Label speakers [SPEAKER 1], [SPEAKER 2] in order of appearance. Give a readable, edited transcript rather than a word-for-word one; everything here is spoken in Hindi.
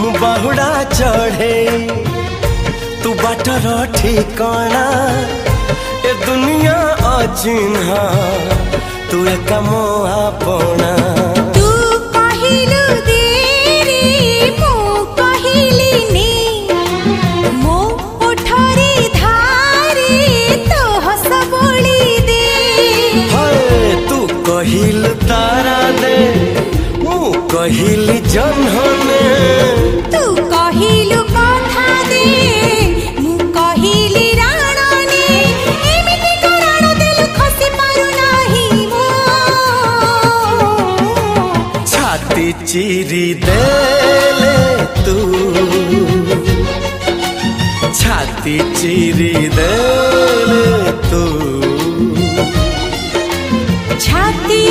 [SPEAKER 1] मु बाहुड़ा चढ़े तू बाटर ठिकाना ए दुनिया अचिन्हा तू एक मो आपना
[SPEAKER 2] तू कहिलु देरी मो कहिली नी मो उठरी धारी तो हस बोली दे
[SPEAKER 1] तू कहिल तारा दे मु कहिली जन्हने
[SPEAKER 2] तू कहिलु कथा दे मु कहिली राणने एमिति कराण देलु खसी पारु नाही मो
[SPEAKER 1] छाती चिरी देले तू छाती चिरी देले तू
[SPEAKER 2] छाती